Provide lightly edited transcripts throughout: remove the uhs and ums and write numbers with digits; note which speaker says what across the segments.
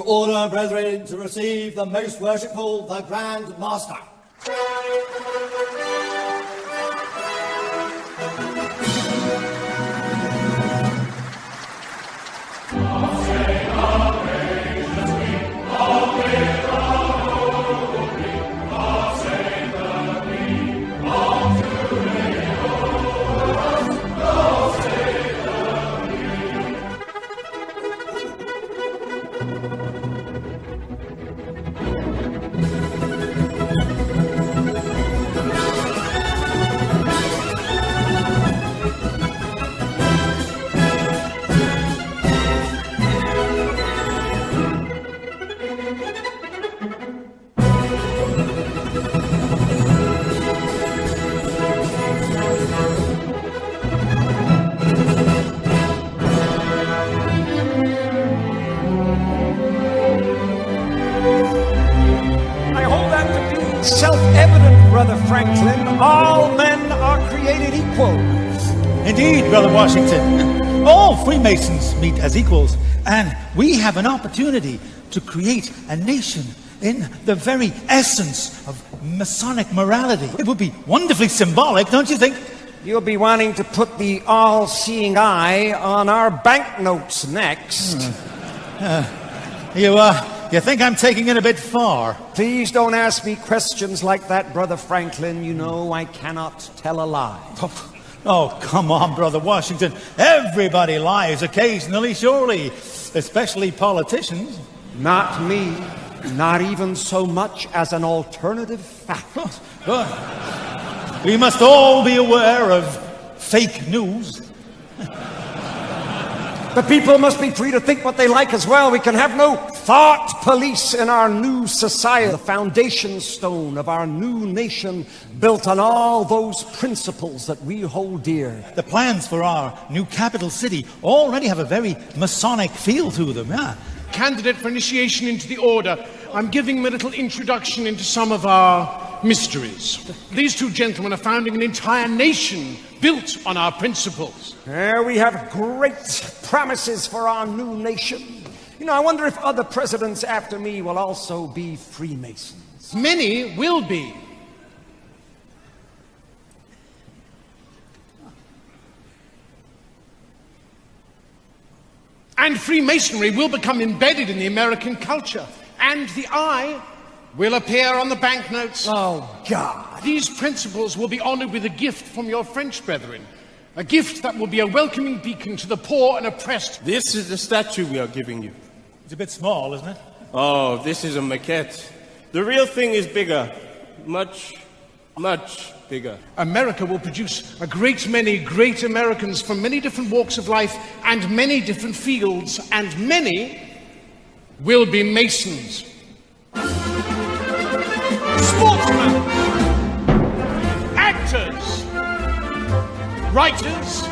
Speaker 1: to order, brethren, to receive the most worshipful, the Grand Master.
Speaker 2: Self-evident, Brother Franklin, all men are created equal.
Speaker 3: Indeed, Brother Washington. All Freemasons meet as equals, and we have an opportunity to create a nation in the very essence of Masonic morality. It would be wonderfully symbolic, don't you think?
Speaker 2: You'll be wanting to put the all-seeing eye on our banknotes next.
Speaker 3: You think I'm taking it a bit far?
Speaker 2: Please don't ask me questions like that, Brother Franklin. You know I cannot tell a lie.
Speaker 3: Oh, come on, Brother Washington. Everybody lies occasionally, surely. Especially politicians.
Speaker 2: Not me. Not even so much as an alternative fact.
Speaker 3: We must all be aware of fake news.
Speaker 2: The people must be free to think what they like as well. We can have no thought police in our new society. The foundation stone of our new nation built on all those principles that we hold dear.
Speaker 3: The plans for our new capital city already have a very Masonic feel to them, yeah.
Speaker 4: Candidate for initiation into the order, I'm giving him a little introduction into some of our mysteries. These two gentlemen are founding an entire nation built on our principles.
Speaker 2: We have great promises for our new nation. You know, I wonder if other presidents after me will also be Freemasons.
Speaker 4: Many will be. And Freemasonry will become embedded in the American culture. And the eye will appear on the banknotes.
Speaker 2: Oh, God.
Speaker 4: These principles will be honored with a gift from your French brethren. A gift that will be a welcoming beacon to the poor and oppressed.
Speaker 5: This is the statue we are giving you.
Speaker 3: It's a bit small, isn't it?
Speaker 5: Oh, this is a maquette. The real thing is bigger. Much, much bigger.
Speaker 4: America will produce a great many great Americans from many different walks of life and many different fields, and many will be Masons. Sportsmen, actors, writers,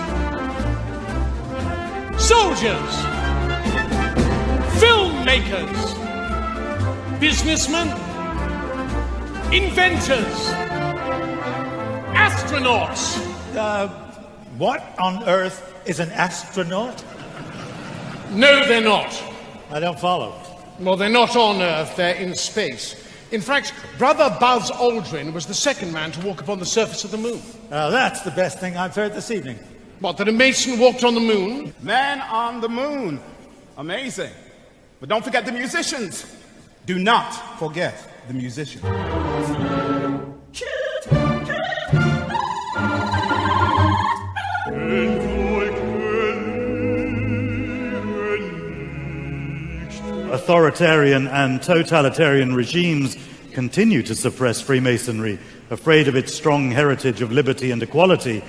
Speaker 4: soldiers, filmmakers, businessmen, inventors, astronauts.
Speaker 3: What on earth is an astronaut?
Speaker 4: No, they're not.
Speaker 3: I don't follow.
Speaker 4: Well, they're not on Earth, they're in space. In fact, Brother Buzz Aldrin was the second man to walk upon the surface of the moon.
Speaker 3: That's the best thing I've heard this evening.
Speaker 4: What, that a Mason walked on the moon?
Speaker 6: Man on the moon. Amazing. But don't forget the musicians. Do not forget the musicians.
Speaker 7: Authoritarian and totalitarian regimes continue to suppress Freemasonry, afraid of its strong heritage of liberty and equality.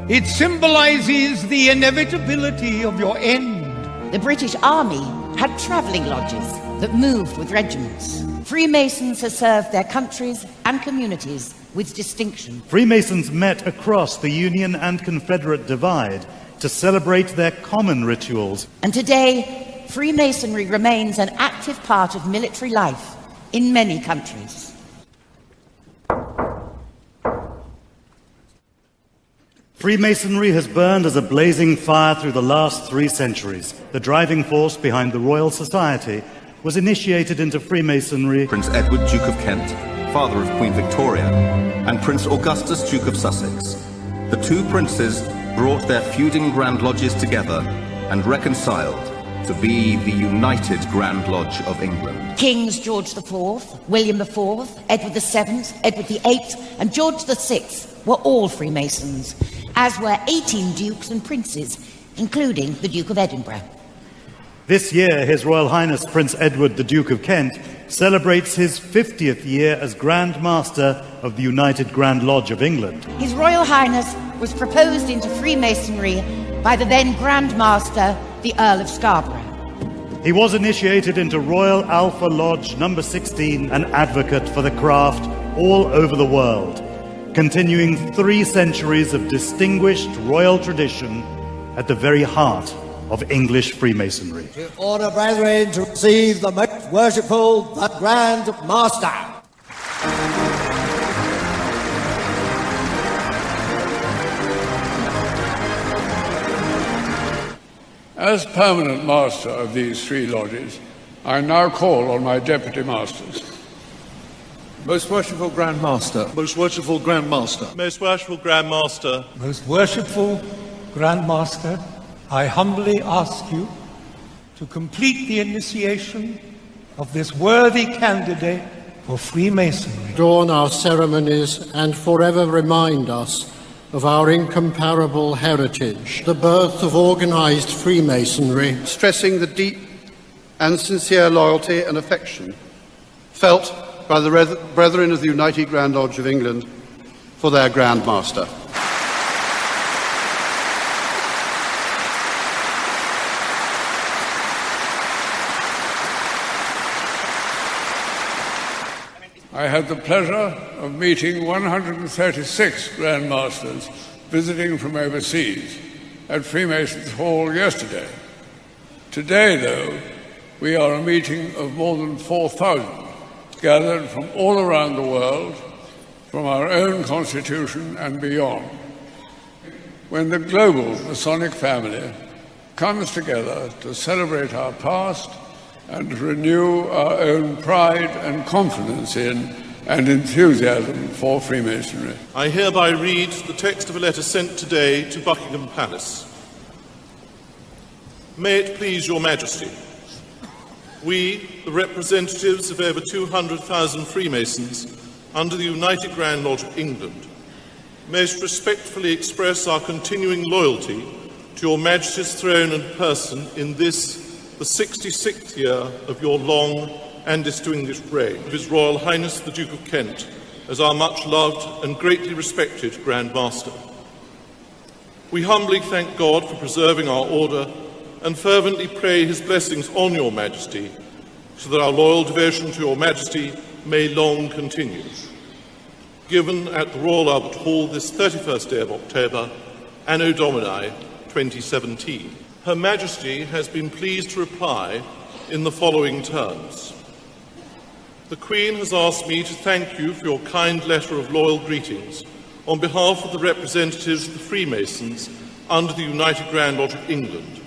Speaker 8: It symbolizes the inevitability of your end.
Speaker 9: The British Army had travelling lodges that moved with regiments. Freemasons have served their countries and communities with distinction.
Speaker 7: Freemasons met across the Union and Confederate divide to celebrate their common rituals.
Speaker 9: And today, Freemasonry remains an active part of military life in many countries.
Speaker 7: Freemasonry has burned as a blazing fire through the last 3 centuries, the driving force behind the Royal Society, was initiated into Freemasonry.
Speaker 10: Prince Edward, Duke of Kent, father of Queen Victoria, and Prince Augustus, Duke of Sussex. The two princes brought their feuding Grand Lodges together and reconciled to be the United Grand Lodge of England.
Speaker 9: Kings George IV, William IV, Edward VII, Edward VIII, and George VI were all Freemasons, as were 18 dukes and princes, including the Duke of Edinburgh.
Speaker 7: This year, His Royal Highness Prince Edward, the Duke of Kent, celebrates his 50th year as Grand Master of the United Grand Lodge of England.
Speaker 9: His Royal Highness was proposed into Freemasonry by the then Grand Master, the Earl of Scarborough.
Speaker 7: He was initiated into Royal Alpha Lodge number 16, an advocate for the craft all over the world, continuing 3 centuries of distinguished royal tradition at the very heart of English Freemasonry.
Speaker 1: To order, brethren, to receive the most worshipful, the Grand Master.
Speaker 11: As permanent master of these 3 lodges, I now call on my deputy masters.
Speaker 12: Most worshipful Grand Master. Most worshipful Grand Master.
Speaker 13: Most worshipful Grand Master.
Speaker 8: Most worshipful Grand Master, I humbly ask you to complete the initiation of this worthy candidate for Freemasonry.
Speaker 14: Adorn our ceremonies and forever remind us of our incomparable heritage, the birth of organized Freemasonry,
Speaker 15: stressing the deep and sincere loyalty and affection felt by the Brethren of the United Grand Lodge of England for their Grand Master.
Speaker 11: I had the pleasure of meeting 136 Grand Masters visiting from overseas at Freemasons Hall yesterday. Today, though, we are a meeting of more than 4,000, gathered from all around the world, from our own constitution and beyond. When the global Masonic family comes together to celebrate our past and to renew our own pride and confidence in and enthusiasm for Freemasonry.
Speaker 13: I hereby read the text of a letter sent today to Buckingham Palace. May it please your Majesty, we, the representatives of over 200,000 Freemasons under the United Grand Lodge of England, most respectfully express our continuing loyalty to your Majesty's throne and person in this, the 66th year of your long and distinguished reign, of His Royal Highness the Duke of Kent, as our much-loved and greatly respected Grand Master. We humbly thank God for preserving our order and fervently pray His blessings on your Majesty, so that our loyal devotion to your Majesty may long continue. Given at the Royal Albert Hall this 31st day of October, Anno Domini 2017. Her Majesty has been pleased to reply in the following terms. The Queen has asked me to thank you for your kind letter of loyal greetings on behalf of the representatives of the Freemasons under the United Grand Lodge of England,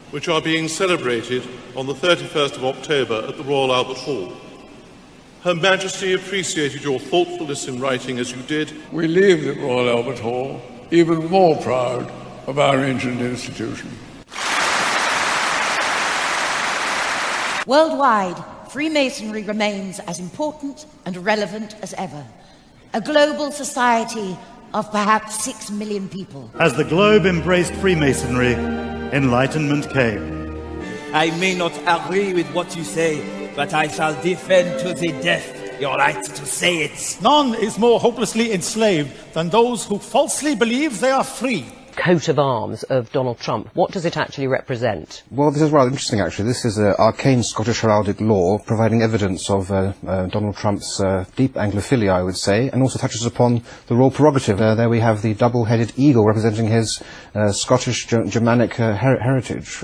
Speaker 13: which are being celebrated on the 31st of October at the Royal Albert Hall. Her Majesty appreciated your thoughtfulness in writing as you did.
Speaker 11: We leave the Royal Albert Hall even more proud of our ancient institution.
Speaker 9: Worldwide, Freemasonry remains as important and relevant as ever. A global society of perhaps 6 million people.
Speaker 7: As the globe embraced Freemasonry, enlightenment came.
Speaker 16: I may not agree with what you say, but I shall defend to the death your right to say it.
Speaker 3: None is more hopelessly enslaved than those who falsely believe they are free.
Speaker 17: Coat of arms of Donald Trump. What does it actually represent?
Speaker 18: Well, this is rather interesting, actually. This is arcane Scottish heraldic law providing evidence of Donald Trump's deep Anglophilia, I would say, and also touches upon the royal prerogative. There we have the double-headed eagle representing his Scottish Germanic heritage.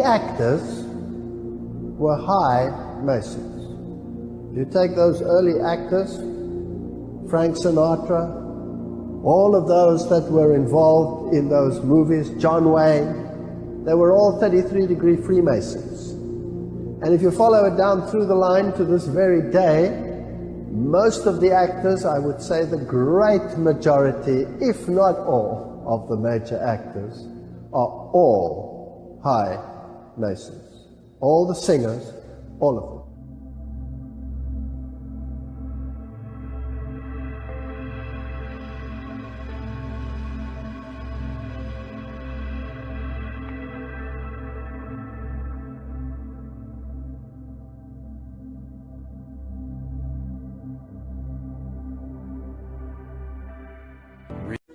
Speaker 19: the actors were high Masons. You take those early actors, Frank Sinatra, all of those that were involved in those movies, John Wayne, they were all 33-degree Freemasons. And if you follow it down through the line to this very day, most of the actors, I would say the great majority, if not all, of the major actors are all high Masons. All the singers, all of them.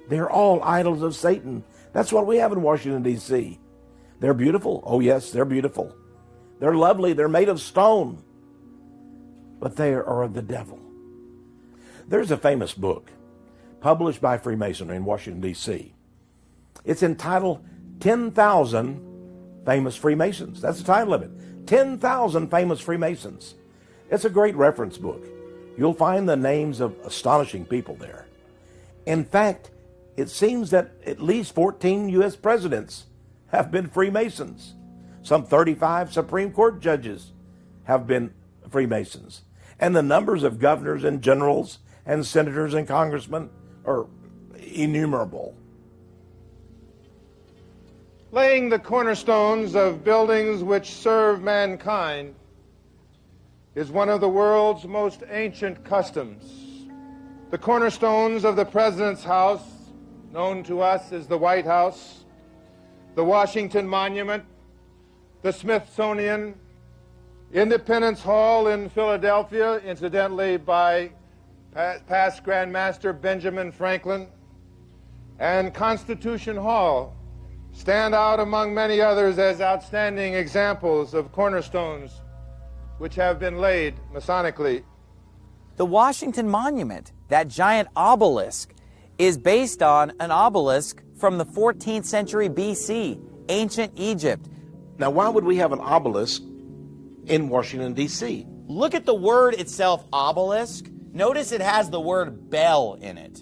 Speaker 20: They're all idols of Satan. That's what we have in Washington, D.C. They're beautiful. Oh, yes, they're beautiful. They're lovely. They're made of stone. But they are of the devil. There's a famous book published by Freemasonry in Washington, D.C. It's entitled 10,000 Famous Freemasons. That's the title of it. 10,000 Famous Freemasons. It's a great reference book. You'll find the names of astonishing people there. In fact, it seems that at least 14 U.S. presidents have been Freemasons. Some 35 Supreme Court judges have been Freemasons. And the numbers of governors and generals and senators and congressmen are innumerable.
Speaker 21: Laying the cornerstones of buildings which serve mankind is one of the world's most ancient customs. The cornerstones of the President's house, known to us as the White House, the Washington Monument, the Smithsonian, Independence Hall in Philadelphia, incidentally by past Grand Master Benjamin Franklin, and Constitution Hall stand out among many others as outstanding examples of cornerstones which have been laid Masonically.
Speaker 22: The Washington Monument, that giant obelisk, is based on an obelisk from the 14th century BC, ancient Egypt.
Speaker 20: Now, why would we have an obelisk in Washington, D.C.?
Speaker 22: Look at the word itself, obelisk. Notice it has the word bell in it.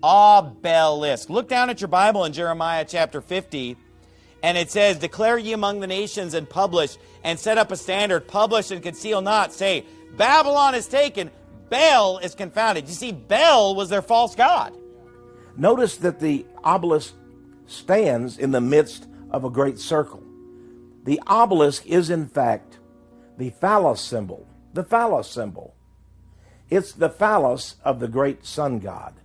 Speaker 22: Obelisk. Look down at your Bible in Jeremiah chapter 50, and it says, "Declare ye among the nations and publish, and set up a standard, publish and conceal not. Say, Babylon is taken, Baal is confounded." You see, Baal was their false god.
Speaker 20: Notice that the obelisk stands in the midst of a great circle. The obelisk is, in fact, the phallus symbol. The phallus symbol. It's the phallus of the great sun god,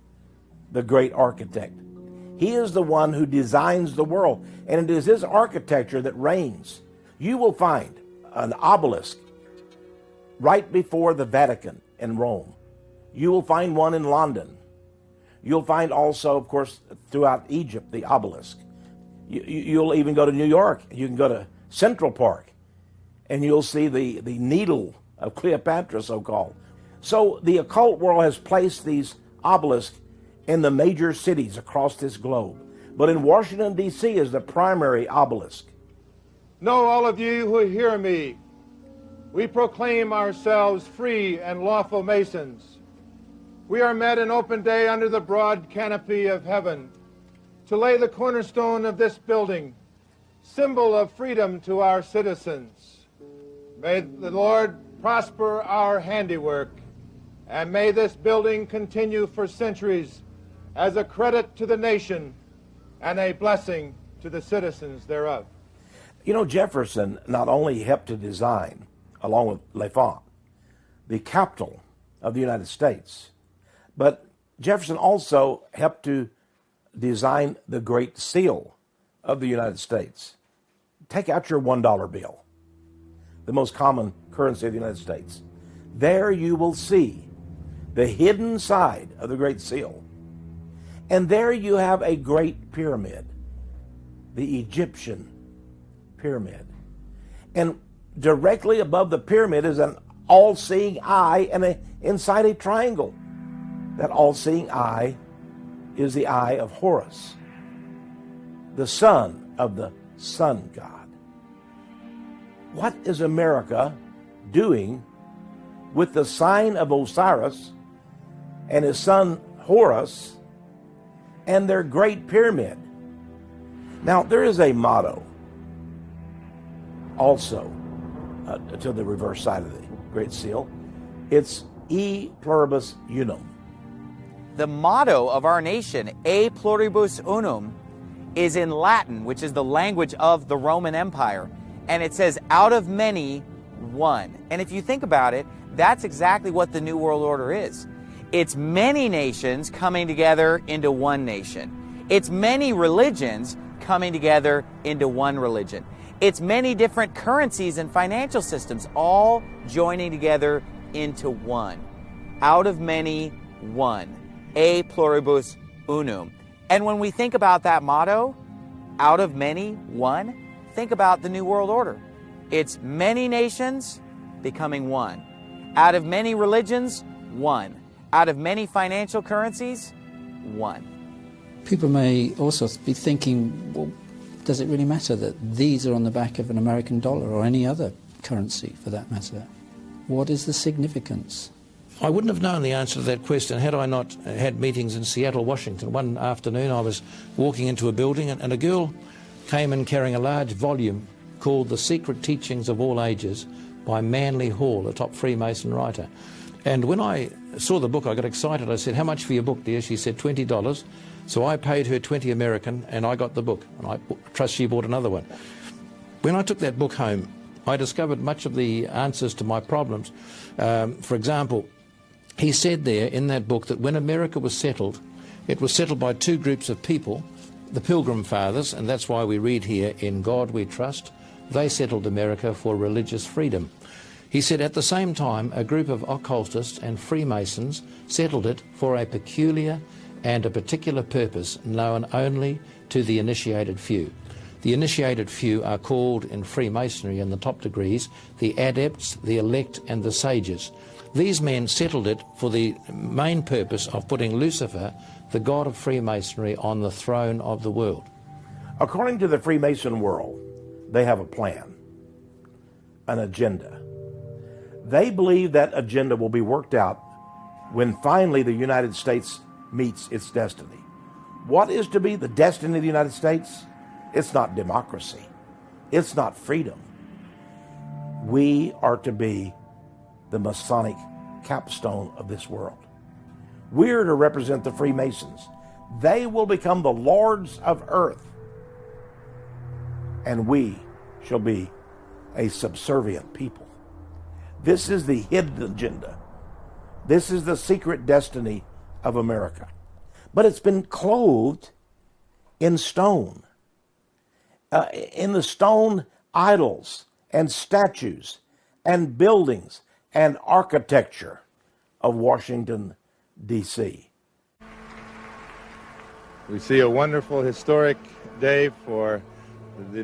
Speaker 20: the great architect. He is the one who designs the world, and it is his architecture that reigns. You will find an obelisk right before the Vatican in Rome. You will find one in London. You'll find also, of course, throughout Egypt, the obelisk. You'll even go to New York. You can go to Central Park, and you'll see the needle of Cleopatra, so-called. So the occult world has placed these obelisks in the major cities across this globe. But in Washington, D.C. is the primary obelisk.
Speaker 21: Know all of you who hear me, we proclaim ourselves free and lawful Masons. We are met in open day under the broad canopy of heaven to lay the cornerstone of this building, symbol of freedom to our citizens. May the Lord prosper our handiwork, and may this building continue for centuries as a credit to the nation and a blessing to the citizens thereof.
Speaker 20: You know, Jefferson not only helped to design, along with L'Enfant, the capital of the United States, but Jefferson also helped to design the Great Seal of the United States. Take out your $1 bill, the most common currency of the United States. There you will see the hidden side of the Great Seal. And there you have a great pyramid, the Egyptian pyramid. And directly above the pyramid is an all-seeing eye, and inside a triangle. That all-seeing eye is the eye of Horus, the son of the sun god. What is America doing with the sign of Osiris and his son Horus and their Great Pyramid? Now, there is a motto also to the reverse side of the Great Seal. It's E pluribus unum.
Speaker 22: The motto of our nation, E pluribus unum, is in Latin, which is the language of the Roman Empire. And it says, out of many, one. And if you think about it, that's exactly what the New World Order is. It's many nations coming together into one nation. It's many religions coming together into one religion. It's many different currencies and financial systems all joining together into one. Out of many, one. E pluribus unum. And when we think about that motto, out of many, one, think about the New World Order. It's many nations becoming one. Out of many religions, one. Out of many financial currencies, one.
Speaker 2: People may also be thinking, well, does it really matter that these are on the back of an American dollar or any other currency for that matter? What is the significance?
Speaker 5: I wouldn't have known the answer to that question had I not had meetings in Seattle, Washington. One afternoon I was walking into a building and a girl came in carrying a large volume called The Secret Teachings of All Ages by Manly Hall, a top Freemason writer. And when I saw the book, I got excited. I said, "How much for your book, dear?" She said, $20. So I paid her $20 American and I got the book. And I trust she bought another one. When I took that book home, I discovered much of the answers to my problems. For example, he said there in that book that when America was settled, it was settled by two groups of people, the Pilgrim Fathers, and that's why we read here, "In God we trust." They settled America for religious freedom. He said at the same time, a group of occultists and Freemasons settled it for a peculiar and a particular purpose known only to the initiated few. The initiated few are called in Freemasonry in the top degrees the adepts, the elect, and the sages. These men settled it for the main purpose of putting Lucifer, the god of Freemasonry, on the throne of the world.
Speaker 20: According to the Freemason world, they have a plan, an agenda. They believe that agenda will be worked out when finally the United States meets its destiny. What is to be the destiny of the United States? It's not democracy. It's not freedom. We are to be the Masonic capstone of this world. We're to represent the Freemasons. They will become the lords of earth, and we shall be a subservient people. This is the hidden agenda. This is the secret destiny of America. But it's been clothed in stone, in the stone idols and statues and buildings and architecture of Washington, D.C.
Speaker 21: We see a wonderful historic day for the